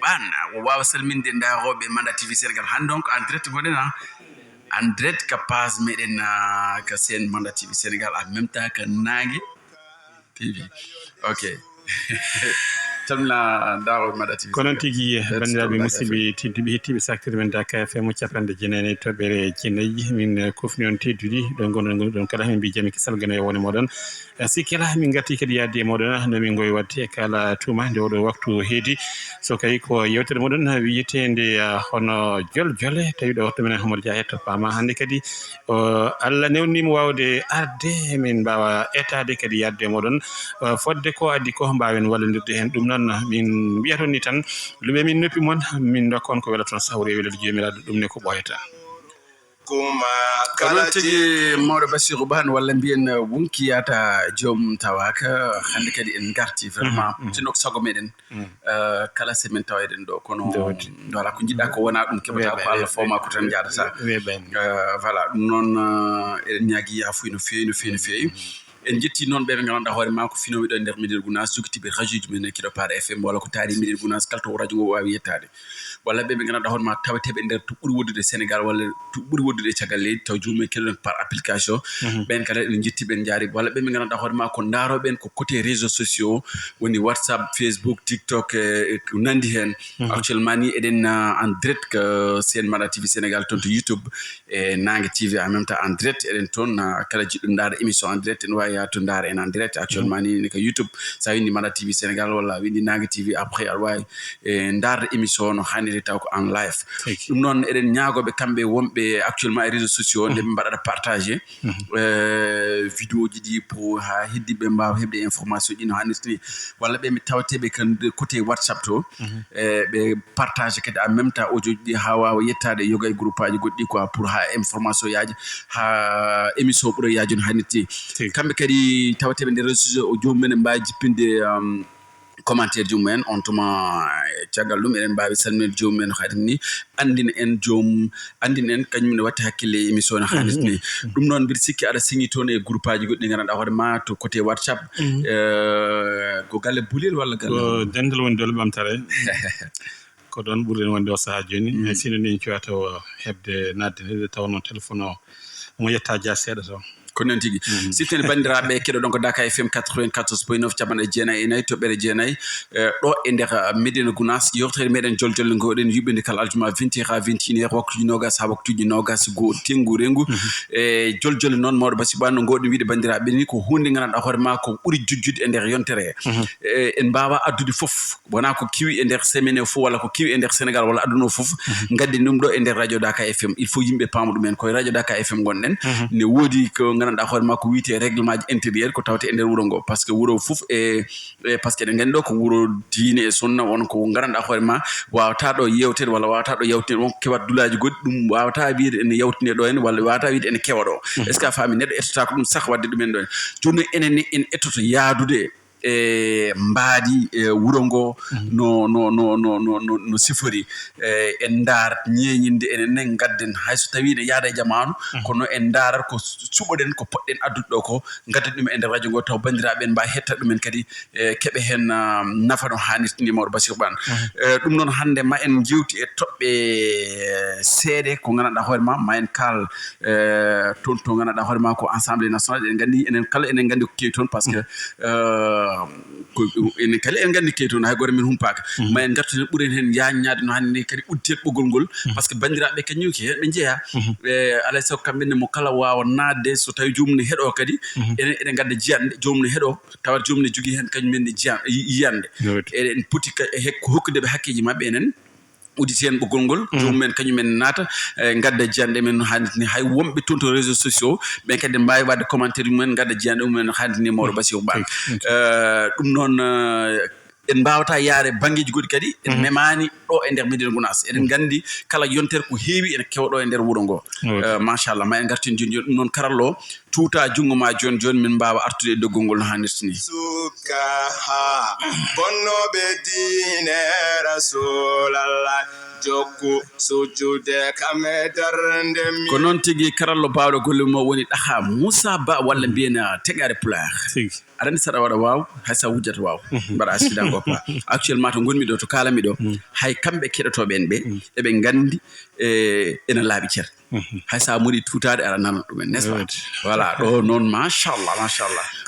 ban o wawa salminde ndaroɓe Manda TV Sénégal han donc en direct gonɗen en direct ka page meɗen ka sen Manda TV Sénégal en même temps que Nangue TV ok tamla ndaro Manda TV kono tigi bandiraɓe musidɓe tedduɓe hettiɓe saktere men Dakar FM capanɗe jeenayyi toɓɓere jeenayyi min kofni on tedduɗi ɗo gonɗon ɗon kala min mbi jami ko salgana e wone moɗon sikkela min garti kadi yadde e moɗon no min gowi wadde e kala tuma nde oɗo waktu heedi so kayi ko yewtere moɗon wiyetende hono joljole tawi ɗo wattu men Hamadou Dia hetto paamaa hannde kadi Allah newnimo wawde arde min mbawa etade kadi yadde e moɗon fodde ko addi ko mbawen wallodirde hen ɗum noon min wiyaton ni tan lume min noppi mon min dokkon ko wela toon sawre welede jomiraɗo ɗum ne ko ɓoyata kuma kala tigi mawɗo Basiiru ban walla mbiyen wonkiyata joom tawaka hande kadi en garti vraiment tinno ko sago meɗen kala semen taweɗen ɗo kono voilà ko jiɗɗa ko wona ɗum keɓata ko Allah fawma ko tan jadata voilà ɗum noon eɗen ñaagui yafuy no fewi no fewi no fewi en jetti noon ɓe ganduɗa hoore ma ko finoɓe ɗo e nder Médina Gounass jogitiɓe radio ji men e Kiɗo Paɗe FM walla ko taari Médina Gounass kala to radio ngo wawi yettade walla ɓe ganduɗa hoore ma tawateɓe nder to ɓuuri woddude Sénégal walla to ɓuuri woddude caggal leydi taw jomum keɗoɗen par application ɓen kala en jettiɓe en jaari walla ɓe ganduɗa hoore ma ko daroɓen ko côté réseaux sociaux woni WhatsApp Facebook TikTok ko nandi hen actuellement ni eɗen en direct que sen Manda TV Sénégal toon to YouTube e Nangue TV en même temps en direct eɗen toon kala jiɗɗo ndaara émission en direct en wawi to ndaara en direct actuellement ni ko YouTube sa windi Manda TV Sénégal walla windi Nangue TV après aɗa wawi ndaarde émission no hanniri taw ko en live ɗum noon eɗen ñaagoɓe kamɓe wonɓe actuellement e réseaux sociaux nde ɓe mbaɗata partagé vidéo ji ɗi pour ha heddiɓe mbawa heɓde information ɗi no hannirta ni walla ɓe mi tawateɓe kan côté WhatsApp to ɓe partage kadi en même temps audio ji ɗi ha wawa yettade yoga e groupe aji goɗɗi quoi pour ha information yaji ha émission ɓuura yaji no hannirti kamɓe kadi tawateɓe nder réseaux sociaux o jomum men mbawi jippinde commentaire jomumen on tuma caggal ɗum eɗen mbawi salminde jomumen hayden ni andina en joom andina en kañumne watte hakkille émission no hannirta ni ɗum noon mbiɗa sikki aɗa signi toon e groupe aji goɗɗi ganduɗa hoore ma to côté WhatsApp ko galle Boulel walla galle dental woni dole ɓamtare ko ɗon ɓurɗen wonde o saaha joni sino ni cuwata o heɓde nadde nde taw noon téléphone o mo yetta dia seeɗa taw ko noon tigi siftene bandiraɓe keɗoɗon ko Dakar FM 94.9 capanɗe jeenayyi e nayyi toɓɓere jeenayyi ɗo e nder Médina Gounass yewtere meɗen joljolle ngoɗen yuɓɓinde kala aljuma 20 ha 21 heure waktuji nogas ha waktuji nogas goo tenggu rengu e joljolle noon mawɗo Basiiru Ba no ngoɗen wiide bandiraɓe ni ko hunde ganduɗa hoore ma ko ɓuuri jujjude e nder yontere en mbawa addude foof wona ko kiwi e nder semaine o fof walla ko kiwi e nder Sénégal walla aduna o foof gaddi ɗum ɗo e nder radio Dakar FM il faut yimɓe paama ɗumen koye radio Dakar FM gonɗen ne woodi ko ganduɗa hoore ma ko wiyete règlement ji intérieur ko tawte e nder wuuro ngo par ce que wuuro fof e par ce que eɗen nganndi ɗo ko wuuro diine e sunna won ko ngaranɗa hoore ma wawata ɗo yewtede walla wawata ɗo yawtine won kewat dulaji goɗɗi ɗum wawata wiide ene yawtine ɗo en walla wawata wiide ene kewa ɗo est ce que a faami neɗɗo ettota ko ɗum sah wadde ɗumen ɗo en joni enen en ettoto yaadude e mbaadi e wuro ngo no sifori en ndaar ñeeñinde enen gadden hayso tawi ne yaada e jamanu kono en ndaarat ko suɓoɗen ko poɗɗen addude ɗo ko gadden ɗum e nder radio ngo taw bandiraɓe en mbawi hettat ɗumen kadi keɓe hen nafa no hannirta ni mawɗo Basiiru Ban ɗum noon hannde ma en jewti e toɓɓe seeɗe ko ganduɗa hoore ma en kaal toon to ganduɗa hoore ma ko Assemblée nationale eɗen nganndi enen kala enen nganndi ko kewi toon par ce que enen kala en nganndi kewi toon hay goto min humpaka ma en gartu ɓuuren hen yaññade no hannde kadi udditel ɓoggol ngol par ce que bandiraɓe kañum ko hen ɓe jeeya alay saago kamɓene mo kala wawa nadde so tawi jomum ne heeɗo kadi enen eɗen gadda jiyanɗe jomum ne heeɗo tawat jomum ne jogui hen kañumen ne yiyande eɗen poti hokkudeɓe hakkeji mabɓe enen auditien ɓoggol ngol jomumen kañumen naata gadda jiyanɗe men no hannirta ni hay wonɓe toon to réseaux sociaux ɓen kadi mbawi wadde commentaire mumen gadda jiyanɗe mumen no hannirta ni mawɗo Basiiru Ban ɗum noon en mbawata yaare banggueji goɗɗi kadi en memani ɗo e nder Médina Gounass eɗen nganndi kala yontere ko heewi ene kewɗo e nder wuuro ngo machallah ma en gartin joni ɗum noon karallo tuuta jungo ma joni min mbawa artude doggol ngol no hannirta ni suka ha bonnoɓe diine rasulallah jokku sujude kame darnde mi ko noon tigi karallo bawɗo golle mo woni ɗaha Moussa Ba walla mbiyena tegare pulaar aɗa andi saɗa waɗa waw hay sa wujjata waw mbaɗa accident goppa actuellement to gonmi ɗo to kalami ɗo hay kamɓe keɗotoɓe en ɓe eɓe gandi ena laaɓi cer hay sa muɗi tutade aɗa nana ɗumen n'est ce pas voilà ɗo noon machallah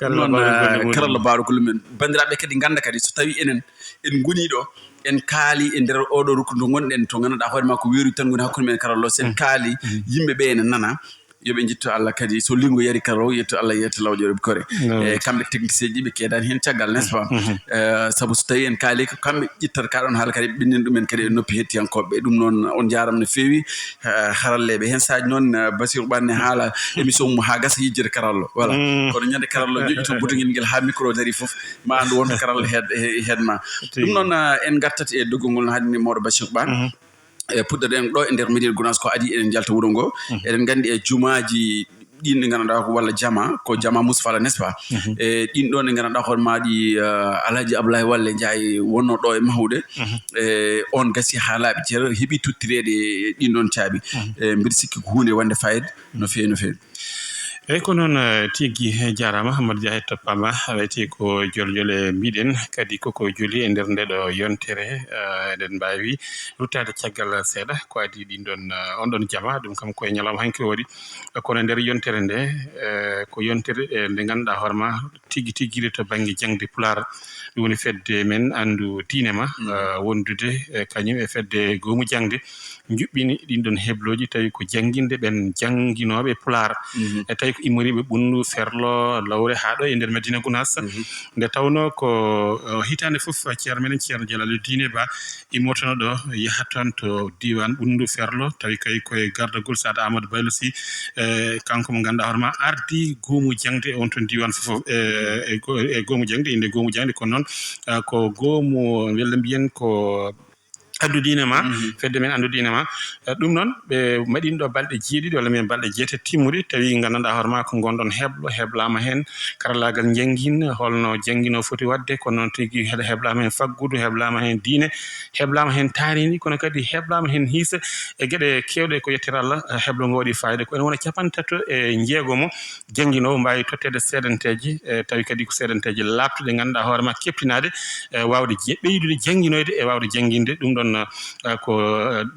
noon karallo bawɗo golle men bandiraɓe kadi ganda kadi so tawi enen en goni ɗo en kaali e nder oɗo rukkudu gonɗen to ganduɗa hoore ma ko weeru tan goni hakkude men karallo sen kaali yimɓeɓe ene nana yoɓe jitto Allah kadi so lingo yari karo yetto Allah yetto lawƴoɗe kore e kamɓe technicien ji ɓe keedani hen caggal n'est ce pas saabu so tawi en kaali ko kamɓe ƴittata kaɗon haala kadi ɓinnin ɗumen kadi e noppi hettiyankoɓe ɗum noon on jaram no feewi haralleɓe hen saji noon Basiiru ɓanne haala émission mo ha gasa yijjede karallo voilà kono ñande karallo joƴƴito boutonguel nguel ha micro dari foof ma andu wonto karallo heedma ɗum noon en gartat e doggol ngol no haadini mawɗo Basiiru Ba e puɗɗoɗen ɗo e nder Médina Gounass ko adi eɗen jalta wuuro ngo eɗen gandi e jumaji ɗin ɗi ganduɗa ko walla jama ko jama musfala n'est ce pas e ɗin ɗon ɗi ganduɗa hoore maɗi Alhaji Abdoulaye Walle Ndiaye wonno ɗo e mahoude e on gasi ha laaɓi ceer heeɓi tuttirede ɗin ɗon caabi mbiɗa sikki ko hunde wonde fayida no feewi no feewi eyyi ko noon tigui jarama Hamadou Dia hetto paamaa wayte ko joljole mbiɗen kadi koko joli e nder ndeɗo yontere eɗen mbawi ruttade caggal seeɗa ko adi ɗin ɗon on ɗon jama ɗum kam koye ñalawma hanki waɗi kono nder yontere nde ko yontere nde ganduɗa hoorema tigui to banggue jangde pular ɗum woni fedde men andu diinema wondude kañum e fedde goomu jangde juɓɓini ɗin ɗon hebloji tawi ko jangguinde ɓen jangguinoɓe pular e tawi ko immoriɓe ɓundu ferlo lawre ha ɗo e nder Médina Gounass nde tawno ko hitande foof ceerno meɗen ceerno Jalal Diine Ba immotono ɗo yaha tan to diwan ɓundu ferlo tawi kay koye gardagol Sada Amadou Baylo Sy kanko mo ganduɗa hoorema ardi goomu jangde on ton diwan foof e goomu jangde inde goomu jangde kono noon ko goomu walla mbiyen ko andu diinema fedde men andu diinema ɗum noon ɓe maɗino ɗo balɗe jeeɗiɗi walla mbiyen balɗe jeetati timmuɗi tawi gandanɗa hoorema ko gonɗon heblama hen karallagal jangguin holno jangguino foti wadde kono noon tigui heblama hen faggudu heblama hen diine heblama hen tarini kono kadi heblama hen hiisa e gueɗe kewɗe ko yettere Allah heblo ngo waɗi fayida ko ene wona 37 e jeegomo jangguinowo mbawi tottede seedanteji tawi kadi ko seedanteji labtuɗe ganduɗa hoorema keptinade wawde ɓeydude jangguinoyde e wawde jangguinde ɗum ɗon ko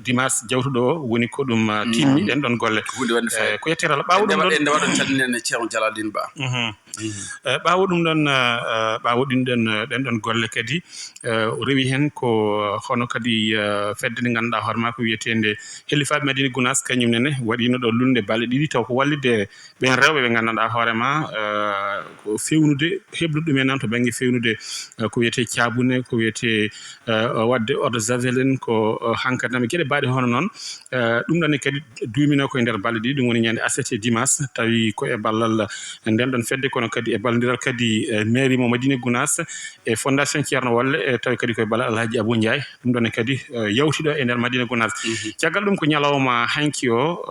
dimanche jawtuɗo o woni ko ɗum timmi ɗen ɗon golle ko yettere Allah ɓawo ɗum ɗon nde waɗon calminene ceerno Jaladine Ba ɓawo ɗum ɗon ɓawo ɗin ɗen ɗon golle kadi rewi hen ko hono kadi fedde nde ganduɗa hoorema ko wiyetende hellifaɓe Médina Gounass kañum nene waɗino ɗo lunde balɗe ɗiɗi taw ko wallide ɓen rewɓe ɓe gandanɗa hoorema ko fewnude heblude ɗumen noon to banggue fewnude ko wiyete cabune ko wiyete wadde eau de javel en ko hankkadinami gueɗe mbaɗe hono noon ɗum ɗonne kadi duumino koye nder balɗe ɗiɗi ɗum woni ñande aset e dimanche tawi ko e ballal nden ɗon fedde kono kadi e ballodiral kadi mairie mo Médina Gounass e fondation Ceerno Walle e tawi kadi koye ballal Alhaji Abou Ndiaye ɗum ɗonne kadi yawtiɗo e nder Médina Gounass caggal ɗum ko ñalawma hanki o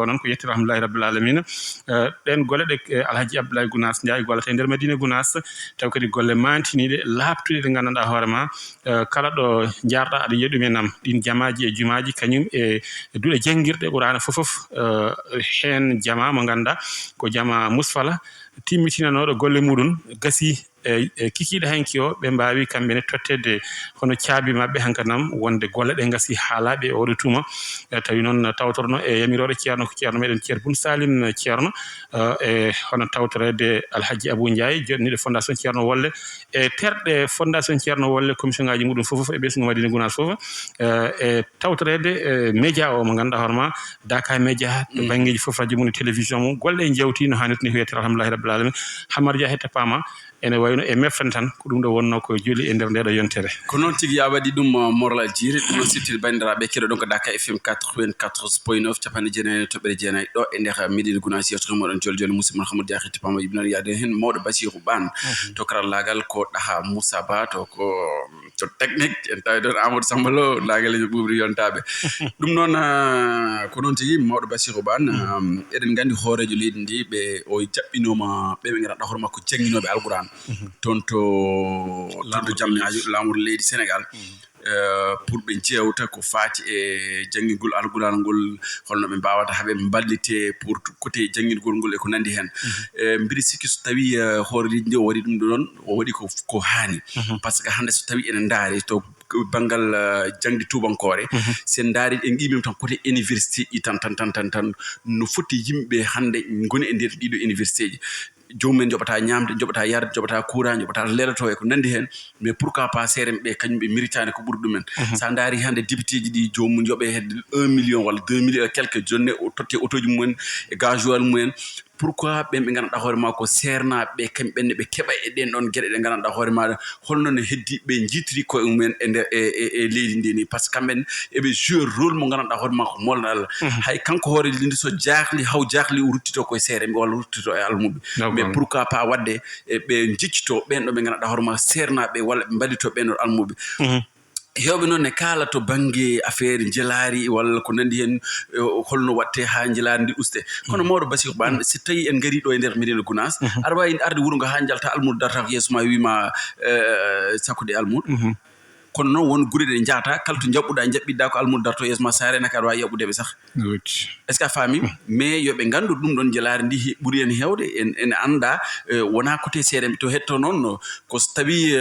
noon ko yettira alhamdulillahi rabbil alamina ɗen golle ɗe Alhaji Abdoulaye Gounass Ndiaye gollata e nder Médina Gounass tawi kadi golle mantiniɗe labtuɗe ɗe gandanɗa hoorema kala ɗo jarɗa aɗa yiya ɗumenam ɗin jamaji e jumaji kañum e duuɗe jangguirɗe ɓurana foof hen jama mo ganduɗa ko jama musfala timmitinanoɗo golle muɗum gasi kikiɗe hanki o ɓe mbawi kamɓene tottede hono caabi mabɓe hankkadinam wonde golle ɗe gasi ha laaɓi e oɗo tuma tawi noon tawtorno e yamiroɗe ceerno ko ceerno meɗen ceer Boun Salim ceerno e hono tawtorede Alhaji Abou Ndiaye joɗaniɗo fondation Ceerno Walle e terɗe fondation Ceerno Walle commission ngaji muɗum foof e ɓesgu Médina Gounass foof e tawtorede média o mo ganduɗa hoorema Daka média to banggueji foof radio mum télévision mum golle e jawti no hannirta ni ko yettere alhamdulillahi rabbil alamin Hamadou Dia hetto paamaa ene wayno e meftan tan ko ɗum ɗo wonno ko joli e nder ndeɗo yontere ko noon tigi ya waɗi ɗum morla jiiri ɗum siftir bandiraɓe keɗo ɗon ko Dakar FM 94.9 capanɗe jeenayi toɓɓere jeenayi ɗo e nder Médina Gounass yewtere moɗon joljole musidɗo Hamadou Dia hetto paamaa ibnano yaade hen mawɗo Basiiru Ban to karallagal ko ɗaha Moussa Ba to technique en tawi ɗon Amadou Samba Lo lagal e ɓuɓri yontaɓe ɗum noon ko noon tigi mawɗo Basiiru Ban eɗen gandi hoorejo leydi ndi ɓe o jaɓɓinoma ɓe ganduɗa hoore makko jangguinoɓe alquran toon to jamnaaji laamuɗo leydi Sénégal pour ɓe jewta ko faati e janngingol alquran ngol holno ɓe mbawata haɓe ballite pour côté janngingol ngol e ko nandi hen mbiɗa sikki so tawi hoore leydi ndi o waɗi ɗum ɗon o waɗi ko haani par ce que hannde so tawi enen ndaari to banggal jangde tubankore sen daari en qimim tan côté université ɗi tan no foti yimɓe hannde goni e nder ɗiɗo université ji jomumen joɓata ñamde joɓata yarde joɓata courant joɓata lelato e ko nandi hen mais pourquoi pas serem ɓe kañum ɓe méritani ko ɓuri ɗumen sa daari hannde député ji ɗi jomum joɓe hedde 1 million walla 2 millions et quelque jonne totte auto ji mumen e gasoil mumen pourquoi ɓen ɓe ganduɗa hoore ma ko sernaɓe ɓe kamɓe ɓenne ɓe keɓa e ɗen ɗon gueɗe ɗe ganduɗa hoore maɗa holno ne heddi ɓe jiitiri koye mumen e nder e leydi ndi ni par ce que kamɓen eɓe jouer rôle mo ganduɗa hoore ma ko molno Allah hay kanko hoore lindi so jahli haw jahli ruttito koye seeremɓe walla ruttito e almuɓe mais pourquoi pas wadde ɓe jiccito ɓen ɗo ɓe ganduɗa hoore ma sernaɓe walla ɓe mballito ɓen ɗon almuɓe hewɓe noon ne kaala to baŋnge affaire jelaari walla ko nandi hen holno watte haa jelaari ndi uste kono mawɗo Basiiru Ban so tawi en ngarii ɗo e ndeer Médina Gounass aɗa waawi arde wuro ngo haa jalta almudo darata ko yeeso ma wiima sakkude almudo kono noon won gure ɗe njahata kala to jaɓɓuɗa jaɓɓiɗa ko almudo darto yeeso ma saare naka aɗa waawi yaɓɓudeɓe sah est ce que a faami mais yoɓe nganndu ɗum ɗon jelaari ndi ɓuri en heewde ene annda wonaa côté seeɗen to hetto noon ko so tawi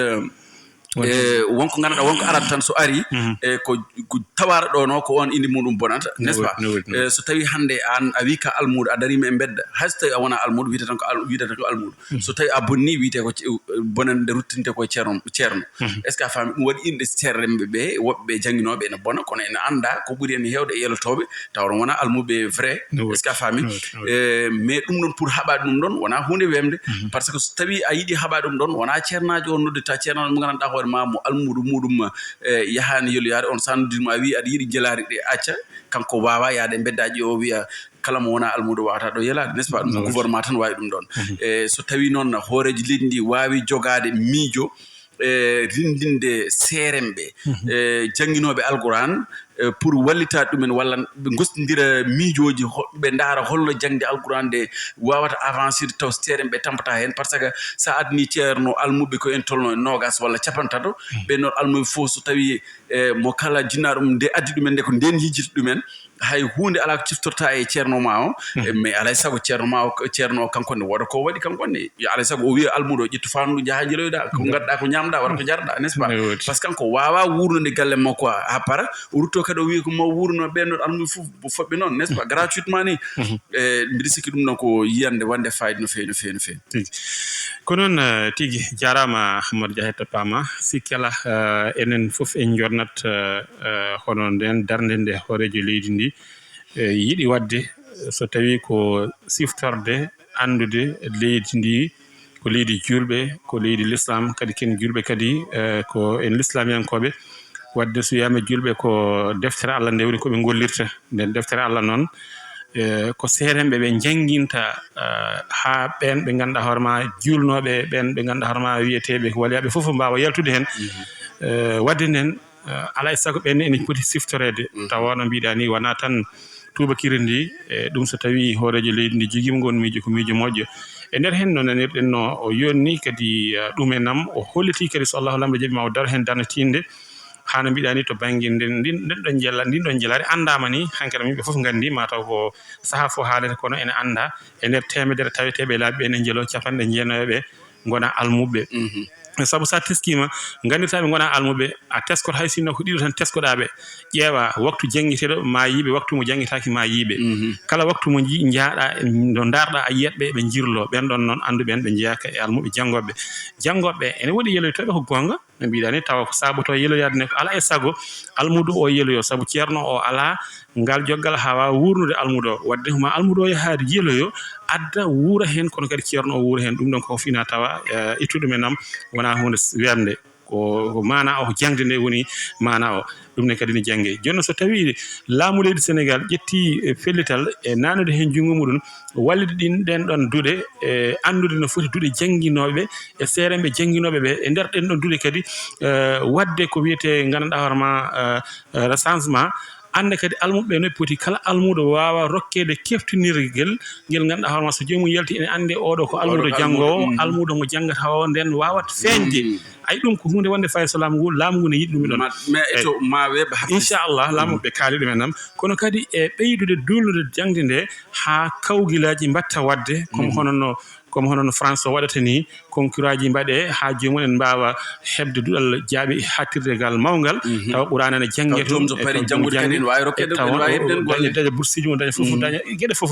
wonko ganduɗa wonko arata tan so ari ko tawara ɗo no ko on indi muɗum bonata n'est ce pas so tawi hannde an a wi ka almudo a darima e bedda hay so tawi a wona almudo wiyete tan ko almudo so tawi a bonni wiyete ko bonande ruttinte koye ceerno est ce que a faami ɗum waɗi inɗe ceerremɓe ɓe woɓɓe ɓe jangginoɓe ene bona kono ene anda ko ɓuri en heewde e yelotoɓe tawa wona almuɓe vrai est ce que a faami mais ɗum ɗon pour haɓade ɗum ɗon wona hunde wemde par ce que so tawi a yiiɗi haɓade ɗum ɗon wona ceernajo on noddita ceernajo mo ganduɗa hoore ma mo almudo muɗum yahani yeloyade on sannodirma wi aɗa yiiɗi jelaari ɗe acca kanko wawa yaade beddaji o wiya kala mo wona almudo wawata ɗo yelade n'est ce pas ɗum gouvernement tan wawi ɗum ɗon so tawi noon hooreji leydi ndi wawi jogade miijo rindinde seeremɓe jangginoɓe alquran pour wallitade ɗumen walla ɓe gostodira miijoji ɓe ndaara holno jangde alquran nde wawata avancé taw seeremɓe tampata hen par ce que sa adni ceerno almuɓe ko en tolno nogas walla capantato ɓe noon almuɓe fof so tawi mo kala jinnaɗo mum nde addi ɗumen nde ko nden yijita ɗumen hay hunde ala ko ciftorta e ceerno ma o mais alay saago ceerno o kankone woda ko waɗi kankone alay saago o wiya almudo o ƴettu fandu jaaha jeloyɗa ko gadɗa ko ñamɗa waɗa ko jarɗa n'est ce pas par ce que kanko wawa wurnode galle makko ha para o rutto kadi o wiya ko mo wurno ɓen ɗon almuɓe fof foɓɓe noon n'est ce pas gratuitement ni mbiɗa sikki ɗum ɗon ko yiyande wonde fayida no fewi no fewi no fewi ko noon tigi jarama Hamadou Dia hetto paamaa sikki ala enen fof en jonnat hono nden darde nde hoorejo leydi ndi yiɗi wadde so tawi ko siftorde andude leydi ndi ko leydi julɓe ko leydi l'islam kadi ken julɓe kadi ko en l'islamiyankoɓe wadde so wiyama julɓe ko deftere Allah nde woni koɓe gollirta nden deftere Allah noon ko seeremɓe ɓe janginta ha ɓen ɓe ganduɗa hoore ma julnoɓe ɓen ɓe ganduɗa hoore ma wiyeteɓe ko waliyaɓe fof mbawa yaltude hen wadde nden alay saago ɓenne ene poti siftorede tawa no mbiɗa ni wona tan tubakire ndi ɗum so tawi hoorejo leydi ndi joguima ngon miijo ko miijo moƴƴo e nder hen no nanirɗen no o yonni kadi ɗumenam o holliti kadi so Allahu lamɗo jaɓi ma o daro hen darnatinde hano mbiɗa ni to banggue ndin ɗon jelaari andama ni hankkadi yimɓe foof gandi mataw ko saaha fo haalete kono ene anda e nder temedere taweteɓe laaɓi ɓe ene jeelo capanɗe jeenayoɓe gona almuɓe sabu sa teskima gandirtaɓe gona almuɓe a teskot hay sinno ko ɗiɗo tan teskoɗaɓe ƴeewa waktu jangguiteɗo ma yiiɓe waktu mo jangguitaki ma yiiɓe kala waktu mo jaaɗa no darɗa a yiyatɓe ɓe jirlo ɓen ɗon noon anduɓen ɓe jeeyaka e almuɓe janggoɓe ene woɗi yeloytoɓe ko gonga no mbiɗani tawa ko saboto yeloyade ne ko ala e sago almudo o yeloyo sabu ceerno o ala ngal joggal ha wawa wurnude almudo o wadde ma almudo o yahaade yeloyo adda wuura hen kono kadi ceerno o wuura hen ɗum ɗon ko fina tawa ittuɗo men nam wona hunde wemde ko mana o ko jangde nde woni mana o ɗum ne kadi ne jangge jonno so tawi laamu leydi Sénégal ƴetti fellital e nanude hen jungo muɗum wallide ɗen ɗon duuɗe e andude no foti duuɗe jangguinoɓe e seeremɓe jangguinoɓe ɓe e nder ɗen ɗon duuɗe kadi wadde ko wiyete gandanɗa hoorema recensement ande kadi almuɓe no poti kala almudo wawa rokkede keftinirgel ngel ganduɗa hoorema so jomum yalti ene ande oɗo ko almudo jangowo almudo mo jangata o nden wawat feñde ay ɗum ko hunde wonde fayi so laamu ngu ne yiɗi ɗum ɗon inchallah laamuɓe kaali ɗumen nam kono kadi e ɓeydude dulnude jangde nde ha kawguilaji mbatta wadde comme hono no France o waɗata ni concurrent ji mbaɗe ha jomum en mbawa hebde duɗal jaaɓi hattirdegal mawgal tawa ɓuranane jangge daña boursiiji mum daña fof daña gueɗe fof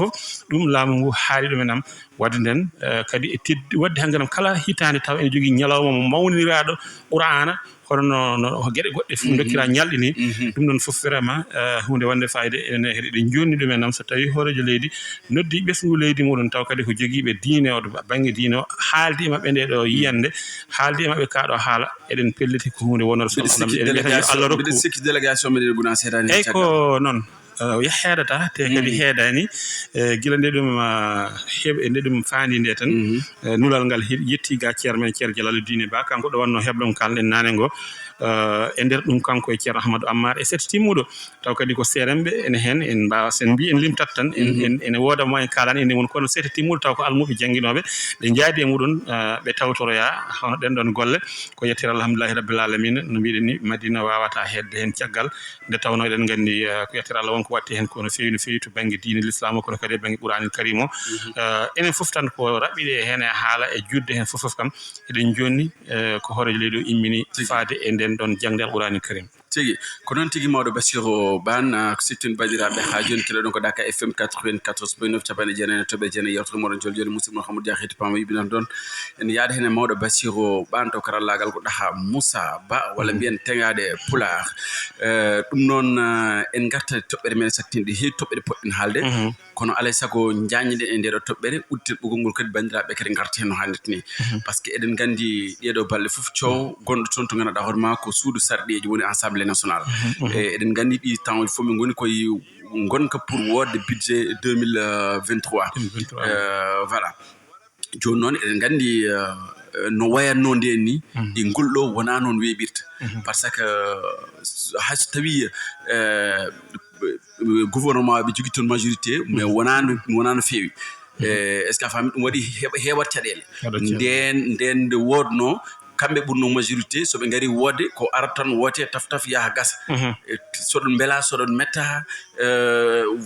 ɗum laamu ngu haali ɗumen nam wadde nden kadi e wadde hankkadam kala hitande tawa ene jogui ñalawma mo mawniraɗo qur'ana hono no gueɗe goɗɗe fof dokkira ñalɗi ni ɗum ɗon fof vraiment hunde wonde fayde ene heɗe jonni ɗumen nam so tawi horejo leydi noddi ɓesgu leydi muɗum taw kadi ko joguiɓe diine o banggue diine o haaldi e mabɓe nde ɗo yiyande haaldi e mabɓe kaɗo haala eɗen pelliti ko hunde wonore so Allah rokku sikki délégation meɗen guna seedani eyyi ko noon heedata te kadi heedani gila nde ɗum heɓe nde ɗum faandi nde tan nulal ngal yetti ga ceerno men ceerno Jalal Dine Ba kanko ɗo wanno heblom kalɗen nane ngo e nder ɗum kanko e ceerno Ahmadou Ammar e seti timmuɗo taw kadi ko seeremɓe ene hen en mbawa sen mbi en limtat tan ene wooda mo en kalani ene woni kono seti timmuɗo taw ko almuɓe jangguinoɓe ɓe jaadi e muɗum ɓe tawtoroya hono ɗen ɗon golle ko yettira alhamdulillahi rabbil alamina no mbiɗen ni Madina wawata hedde hen caggal nde tawno eɗen gandi ko yettira Allah wonko watte hen kono feewi no feewi to banggue diine l'islam o kono kadi e banggue Qur'anil Karim o enen foof tan ko raɓɓiɗe hen e haala e judde hen foof kam eɗen jonni ko horejo leydi o immini faade e nden ɗon jangde Qur'anil Karim tigi ko noon tigi mawɗo Basiiru Ban ko sittin bandiraɓe ha joni keɗoɗon ko Dakar FM 94.9 capanɗe jeenayi toɓɓe jeenayi yewtere moɗon joljole musidɗo Hamadou Dia hetto paamaa yiɓinan ɗon en yaade hen e mawɗo Basiiru Ban to karallagal ko ɗaha Moussa Ba walla mbiyen teŋade Pular ɗum noon en garta toɓɓere men saktinɗe heewi toɓɓere poɗɗen haalde kono alay sago jaññiɗen e ndeɗo toɓɓere udditel ɓoggol ngol kadi bandiraɓe kadi garta hen no hannirta ni par ce que eɗen gandi ɗeɗo balɗe foof coow gonɗo toon to ganduɗa hoorema ko suudu sarɗeji woni assemblée nationale eɗen gandi ɗi temps il faut min goni koye gonka pour wodde budget 2023 voilà joni noon eɗen gandi no wayatno nden ni e ngolɗo wona noon weeɓirta par ce que hayso tawi gouvernement ɓe jogui toon majorité mais wona no feewi est ce que a faami ɗum waɗi heewat caɗele nden nde wodno kamɓe ɓurno majorité so ɓe ngari woodde ko arata tan woote taf yaha gasa soɗon beela soɗon metta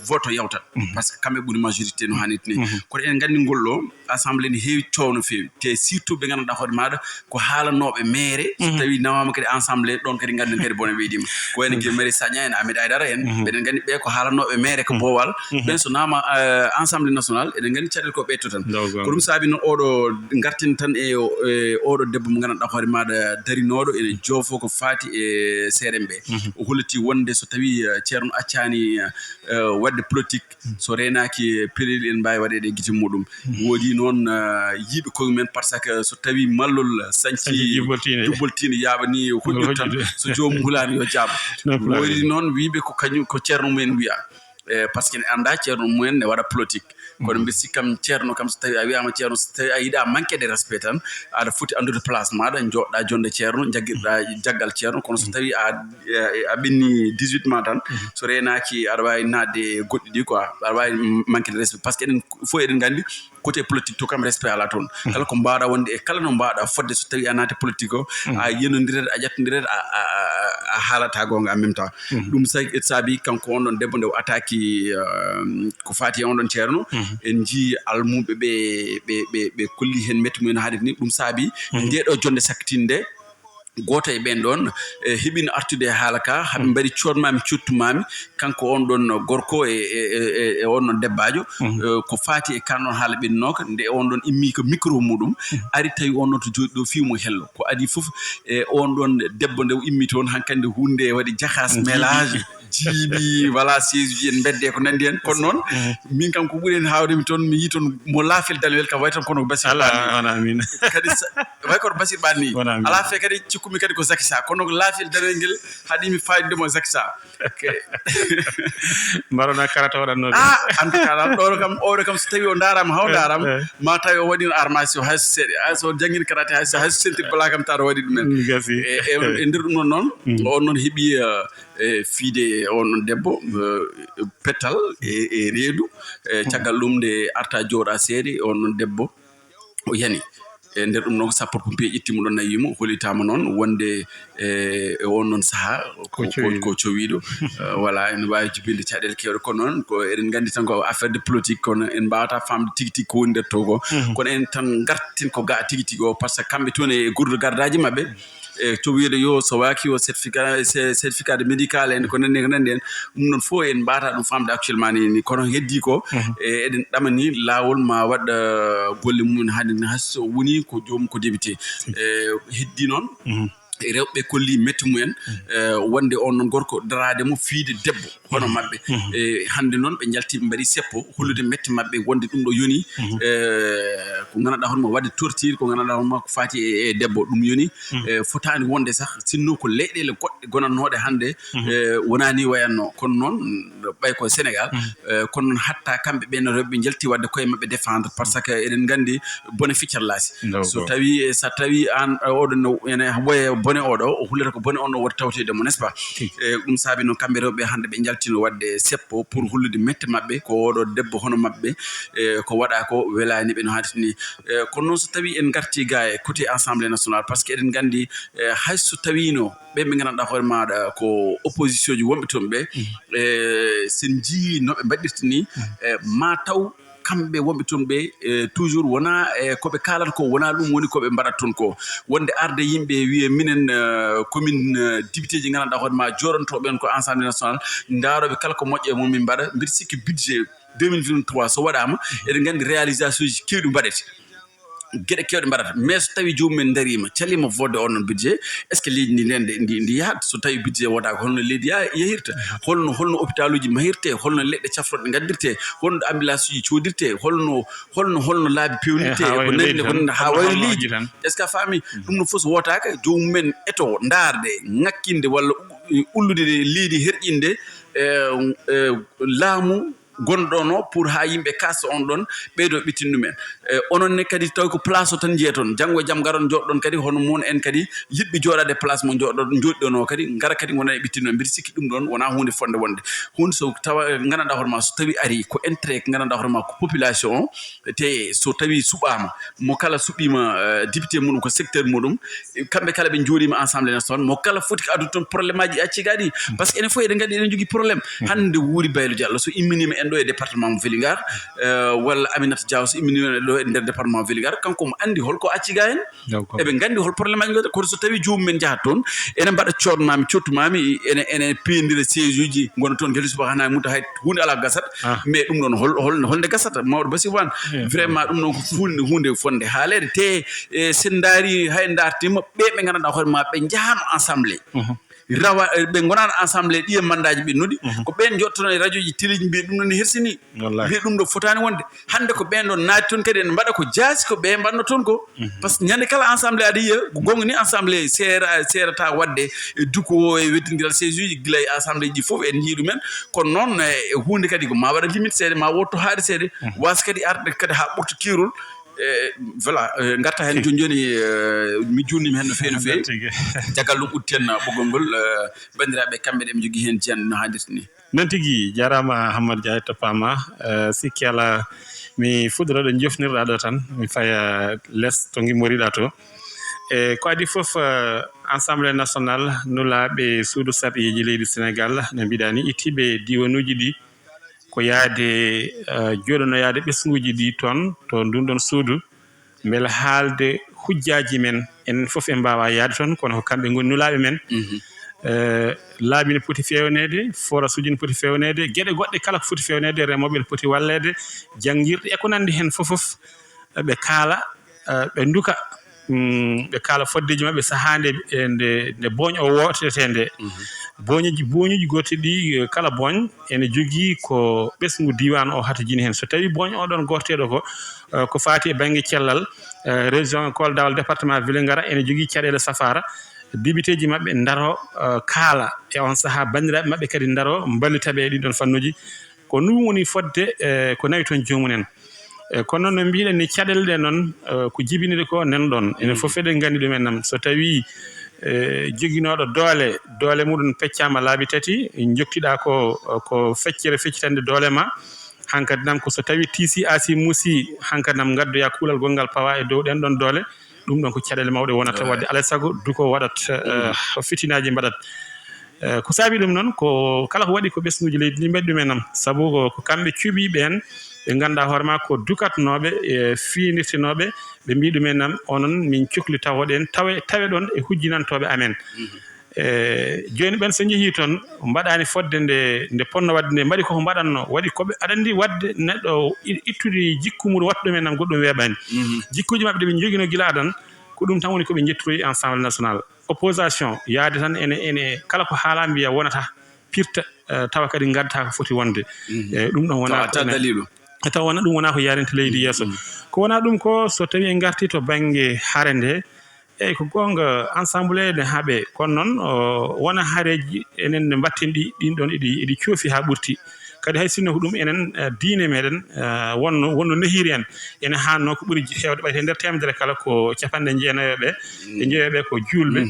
vote yawtat par ce que kamɓe ɓuri majorité no hannirta ni kono en gandi ngol ɗo assemblée ne heewi coow no feewi te surtout ɓe ganduɗa hoore maɗa ko haalanoɓe maire so tawi nawama kadi assemblée ɗon kadi ganden kadi bone weydima ko wayno Guy Marius Sagna en Ahmed Aïdara en ɓeɗen gandi ɓe ko haalanoɓe maire ko boowal ɓen so nama assemblée nationale eɗen gandi caɗele ko ɓeyto tan ko ɗum saabi noon oɗo garten tan e oɗo debbo mo ganduɗa hoore maɗa darinoɗo ene joofo ko faati e CRMB o holliti wonde so tawi ceerno accani wadde politique so renaki pelel en mbawi waɗede e guite muɗum woodi noon yiiɓe koyemumen par ce que so tawi mallol sañci jubboltino yaɓani hoƴƴude tan so jomum hulani yo jaabo woodi noon wiiɓe ko kañum ko ceerno mumen wiya par ce que ne anda ceerno mumen ne waɗa politique kono mbi sikkam ceerno kam so tawi a wiyama ceerno so tawi a yiiɗa manque de respect tan aɗa foti andude place maɗa joɗɗa jonde ceerno jagguirɗa jaggal ceerno kono so tawi a ɓenni 18 ma tan so renaki aɗa wawi nadde goɗɗi ɗi quoi aɗa wawi manque de respect par ce que eɗen fof eɗen gandi côté politique to kam respect ala toon kala ko mbawɗa wonde e kala no mbawɗa fodde so tawi a naati politique o a yenodiret a ƴettodiret haalata gonga en même temps ɗum saabi kanko on ɗon debbo nde o attaque ko fati on ɗon ceerno en jii almuɓe ɓe kolli hen metti mumen haadet ni ɗum saabi ndeɗo jonde sakkitinde goto e ɓen ɗon heɓino artude haala ka haɓe mbaɗi coɗmami cottumami kanko on ɗon gorko e on ɗon debbajo ko fati e kanɗon haala ɓennoka nde on ɗon immi ko micro muɗum ari tawi on ɗon to jooɗi ɗo fimo hello ko adi foof e on ɗon debbo nde o immi toon hankkandi hunde waɗi jakas mélange jiiɓi voilà siège en bedde ko nandi hen kono noon min kam ko ɓuuri hen hawdemi toon mi yi toon mo laafel dalwel kam way tan kono Basiiru ɓanni kadi way kono Basiiru ɓanni ala fe kadi cikkumi kadi ko Zaki Sa kono laafel dalwel ngel haɗimi fayidemo Zaki Sa mbaɗona karata waɗannoɓe en tout cas oɗo kam so tawi o darama haw darama ma tawi o waɗino armation hay so seeɗe hay so jangguini karate hay so sentir bala kam taɗa waɗi ɗumen e nder ɗum noon on noon heeɓi fiide on ɗon debbo pettal e reedu caggal ɗum nde arta jooɗa seeɗe on ɗon debbo o yani e nder ɗum noon sappo pompier ƴettimo ɗon nayimo hollitama noon wonde e on noon saaha ko cowiɗo voilà ene wawi jibinde caɗele kewɗe kono noon ko eɗen gandi tan ko affaire de politique kono en mbawata famde tigui tigui ko woni nder to ko kono en tan gartin ko ga tigui tigui o par ce que kamɓe toon e gourde gardaji mabɓe e cowiɗo yo so waki o certificat de médical en ko nandi hen ɗum noon fof en mbata ɗum famde actuellement ni kono heddi ko eɗen ɗamani lawol ma waɗa golle mum hande hayso woni ko joomum ko débuté heddi noon rewɓe kolli metti mumen wonde on noon gorko darade mo fiide debbo hono mabɓe hande noon ɓe jalti ɓe mbaɗi seppo hollude metti mabɓe wonde ɗum ɗo yoni ko ganduɗa hono wadde torture ko ganduɗa hono ko fati e debbo ɗum yoni fotani wonde sah sinno ko leyɗele goɗɗe gonannoɗe hande wona ni wayanno kono noon ɓay ko Sénégal kono noon hatta kamɓe ɓen rewɓe jalti wadde koye mabɓe défendre par ce que eɗen gandi bone ficcarlasi so tawi an oɗon ene woye bone oɗo o hullata ko bone on o wota tawtede mo n'est-ce pas ɗum saabi noon kamɓe rewɓe hande ɓe jaltino wadde seppo pour hullude mette mabɓe ko oɗo debbo hono mabɓe ko waɗa ko welani ɓe no hannirta ni kono noon so tawi en garti ga e côté assemblée nationale par ce que eɗen gandi hayso tawino ɓe ganduɗa hoore maɗa ko opposition ji wonɓe toon ɓe sen jii noɓe mbaɗirta ni ma taw kamɓe wonɓe toon ɓe toujours wona koɓe kalata ko wona ɗum woni koɓe mbaɗata toon ko wonde arde yimɓe wiye minen commune député ji ganduɗa hoore ma joɗantoɓen ko assemblée nationale daroɓe kala ko moƴƴe mum min mbaɗa mbiɗa sikki budget 2023 so waɗama eɗen gandi réalisation ji kewɗi mbaɗete gueɗe kewɗe mbaɗata mais so tawi jomumen darima calima vodde on non budget est ce que leydi ndi lende ndi yahat so tawi budget wodaka holno leydi yahirta holno hôpital uji mahirte holno leɗɗe cafroɗe gaddirte holno ambulance uji codirte holno laabi pewnirte ko nandi ko nandi ha wayno leydi est ce que a faami ɗum no fof so wotaka jomumen eto darde ngakkinde walla ullude leydi herƴinde laamu gonɗon o pour ha yimɓe kasta on ɗon ɓeydo ɓittin ɗumen onon ne kadi taw ko place o tan jeeton janggo e jaam garon joɗɗon kadi hono mon en kadi yiɗɓe joɗade place mo joɗɗon o kadi gara kadi gona e ɓittin ɗumen mbiɗa sikki ɗum ɗon wona hunde fonde wonde hunde so tawa gandanɗa hoorema so tawi ari ko intérêt ko gandanɗa hoorema ko population o te so tawi suɓama mo kala suɓima député muɗum ko secteur muɗum kamɓe kala ɓe jooɗima assemblée nationale mo kala foti ko addu toon probléme aji accigaɗi par ce que enen fof eɗen gandi eɗen jogui probléme hande wuuri Baylo Diallo so imminima en ɗo e département mo Vélingara walla Aminata Diaw so imminima ɗo e nder département mo Vélingara kanko mo andi holko acciga hen eɓe gandi hol probléme aji kono so tawi jomumen jahat toon ene mbaɗa coɗmami cottumami ene peyndira siége uji gona toon gueɗe suba hana mutta hay hunde ala gasat mais ɗum ɗon holnde gasata mawɗo Basiiru wan vraiment ɗum ɗon ko hunde fonde haalede te sen daari hay dartima ɓe gandanɗa hoore ma ɓe jahano assemblée rawa ɓe gonano assemblée ɗiye mandaji ɓennuɗi ko ɓen jottono e radio ji téléji mbiya ɗum ɗon hersini mbiya ɗum ɗo fotani wonde hande ko ɓen ɗon naati toon kadi ene mbaɗa ko jaasi ko ɓe mbanno toon ko par ce que ñande kala assemblée aɗa yiya gonga ni assemblée serata wadde duko o e weddodiral siége uji guila e assemblée ji foof en jii ɗumen kono noon hunde kadi ko ma waɗa limite seeɗa ma wotto haade seeɗa wasa kadi arde kadi ha ɓurta kirol voilà garta hen joni mi jurnima hen no fewi no fewi caggal ɗum udditen ɓoggol ngol bandiraɓe kamɓe ɗe ɓe jogui hen jiyande no hannirta ni non tigui jarama Hammadou Dia to paamaa sikki ala mi fuɗɗoro ɗo jofnirɗa ɗo tan mi faya less to gimmoriɗa to ko adi fof Assemblée nationale nulaaɓe suudu sarɗiji leydi Sénégal no mbiɗa ni ittiɓe diwanuji ɗi ko yaade joɗonoyaade ɓesguji ɗi toon to ndun ɗon suudu beele haalde hujjaji men enen fof en mbawa yaade toon kono ko kamɓe ngoni nulaaɓe men laabi ne poti fewnede forage uji ne poti fewnede gueɗe goɗɗe kala ko foti fewnede remoɓe ne poti wallede janguirɗe e ko nandi hen fof ɓe kaala ɓe duka ɓe kaala foddeji mabɓe sahande nde booñ o wotete nde boñuji gotel ɗi kala booñ ene jogui ko ɓesgu diwan o hata jini hen so tawi booñ oɗon gorteɗo ko fati e banggue cellal région Kolda département Vélingara ene jogui caɗele safara dibiteji mabɓe daro kaala e on saaha bandiraɓe mabɓe kadi daro ballitaɓe e ɗiɗon fannuji ko ɗum woni fodde ko nawi toon jomumen kono no mbiɗen ni caɗele ɗe noon ko jibinide ko nanɗon enen fof eɗen gandi ɗumen nam so tawi joguinoɗo doole muɗum peccama laabi tati joktiɗa ko feccere feccitande doole ma hankkadi nam ko so tawi tiisi asi muusi hankkadi nam gaddoya kuulal gongal pawa e dow ɗen ɗon doole ɗum ɗon ko caɗele mawɗe wonata wadde alay saago duko waɗat fitinaji mbaɗat ko saabi ɗum noon ko kala ko waɗi ko ɓesguji leydi ndi mbaɗi ɗumen nam saabu ko kamɓe cuuɓiɓe en ɓe ganduɗa hoorema ko dukatnoɓe e finirtenoɓe ɓe mbi ɗumen nam onon min cuhli tawoɗen tawe ɗon e hujjinantoɓe amen joni ɓen so jeehi toon mbaɗani fodde nde ponno wadde nde mbaɗi koko mbaɗanno waɗi koɓe aɗa andi wadde neɗɗo ittude jikku muɗum watta ɗumen nam goɗɗum weeɓani jikkuji mabɓe ɗe ɓe joguino guila adan ko ɗum tan woni koɓe jettoroyi Assemblée nationale opposition yaade tan ene kala ko haala mbiya wonata pirta tawa kadi gaddata ko foti wonde ɗum ɗon wona taw wona ɗum wona ko yarinte leydi yesso ko wona ɗum ko so tawi en garti to banggue haare nde eyyi ko gonga ensemble ne haaɓe kono noon wona haareji enen ne mbatten ɗin ɗon iɗi coofi ha ɓurti kadi hay sinno ko ɗum enen diine meɗen wonno nehiri en ene hanno ko ɓuuri hewde ɓayte nder temedere kala ko capanɗe jeenayoɓe e jeeyoɓe ko julɓe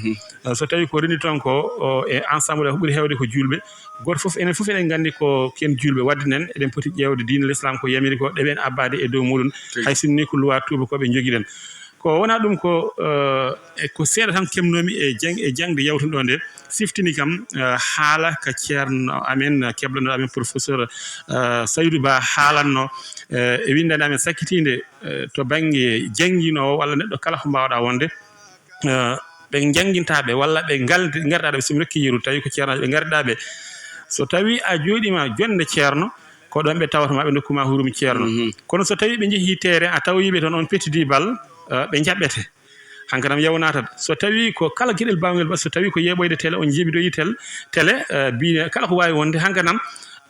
so tawi ko reni toon ko e ensemble ko ɓuuri hewde ko julɓe goto foof enen foof eɗen gandi ko ken julɓe wadde nen eɗen poti ƴewde diine l'islam ko yamiri ko ɗeɓen abbade e dow muɗum hay sinno ni ko loi tuuba koɓe joguiɗen ko wona ɗum ko seeɗa tan kemnomi e jangde yawtude nde siftini kam haala ka ceerno amen keblanoɗo amen professeur Saydou Ba haalanno e windande amen sakkitinde to banggue jangguinowo walla neɗɗo kala ko mbawɗa wonde ɓe jangguintaɓe walla ɓe gardaɓe somi rokki yeru tawi ko ceernoɓe ɓe gardaɓe so tawi a jooɗima jonde ceerno ko ɗon ɓe tawatama ɓe dokkuma hurumi ceerno kono so tawi ɓe jeehi terrain a tawiɓe toon on petidi bal ɓe jaɓɓete hankkadam yawnatat so tawi ko kala gueɗel bawguel so tawi ko yeɓoyde télé on jibidoyi télé biine kala ko wawi wonde hankkadam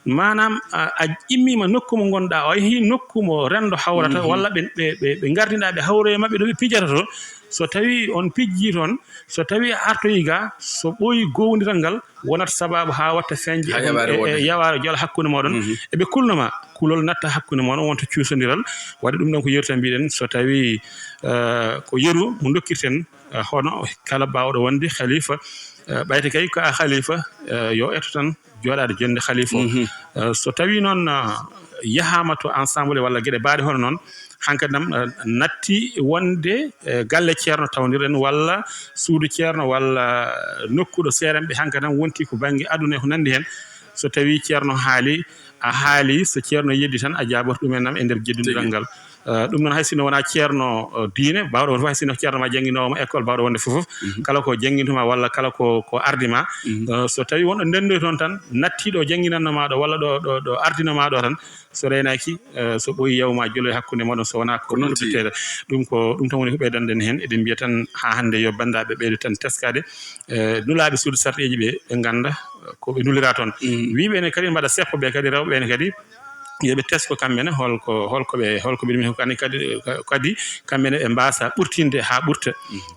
manam a immima nokku mo gonɗa o yeehi nokku mo rendo hawrata walla ɓe gardina ɓe hawroye mabɓe ɗo ɓe pijata to so tawi on pijji toon so tawi artoyi ga so ɓooyi gowdiral ngal wonata sababu ha watta feñde e yaware joola hakkude moɗon eɓe kulnoma kulol natta hakkude moɗon wonta cuusodiral waɗi ɗum ɗon ko yeru tan mbiɗen so tawi ko yeru mo dokkirten hono kala bawɗo wonde khalifa ɓayte kay ko a khalifa yo etto tan jooɗade jonde khalifa o so tawi noon yahama to ensemble walla gueɗe mbaɗe hono noon hankkadi nam natti wonde galle ceerno tawdiren walla suudu ceerno walla nokkuɗo seeranɓe hankkadi nam wonti ko banggue aduna e ko nandi hen so tawi ceerno haali a haali so ceerno yeddi tan a jaaboto ɗumen nam e nder jeddundiral ngal ɗum noon hay sinno wona ceerno diine bawɗo wonde fof hay sinno ceerno ma jangguinowoma école bawɗo wonde fof kala ko jangguintoma walla kala ko ardima so tawi wonɗo ndendoy toon tan nattiɗo jangguinannoma ɗo walla ɗo ardinoma ɗo tan so reynaki so ɓooyi yawma joloye hakkude moɗon so wona ko ɗuɗɗitede ɗum tan woni ko ɓeydanɗen hen eɗen mbiya tan ha hande yo bandaɓe ɓeydo tan teskade nulaɓe suudu sarɗeji ɓe ganda koɓe nulira toon wiɓene kadi mbaɗa seppoɓe kadi rewɓene kadi yoɓe tesko kamɓene holkoɓe ɗum kadi kamɓene ɓe mbasa ɓurtinde ha ɓurta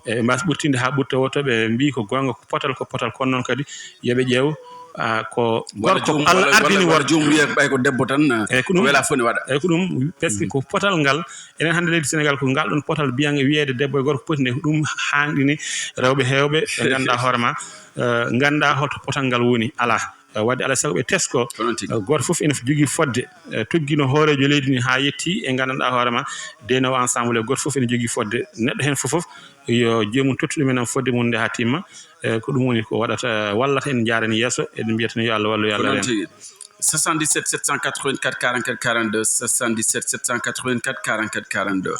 ɓe mbasa ɓurtinde ha ɓurta woto ɓe mbi ko gonga ko potal kono noon kadi yoɓe ƴeew ko gorko Allah ardini war jom wiya ɓay ko debbo tan ko wela foni waɗa eyyi ko ɗum presque ko potal ngal enen hande leydi Sénégal ko ngal ɗon potal biyange wiyede debbo e gorko poti nde ɗum hanɗini rewɓe hewɓe ɓe ganduɗa hoorema ganda holto potal ngal woni ala wadde ala sago ɓe tesko goto fof ene jogui fodde toggino hoorejo leydi ni ha yetti e gandanɗa hoorema denowo ensemble goto fof ene jogui fodde neɗɗo hen fof yo jomum tottu ɗumen fodde mum nde ha timma ko ɗum woni ko waɗata wallata en jarani yesso eɗen mbiyata yo Allah wallu yo Allah ren 77 784 44 42 77 784 44 42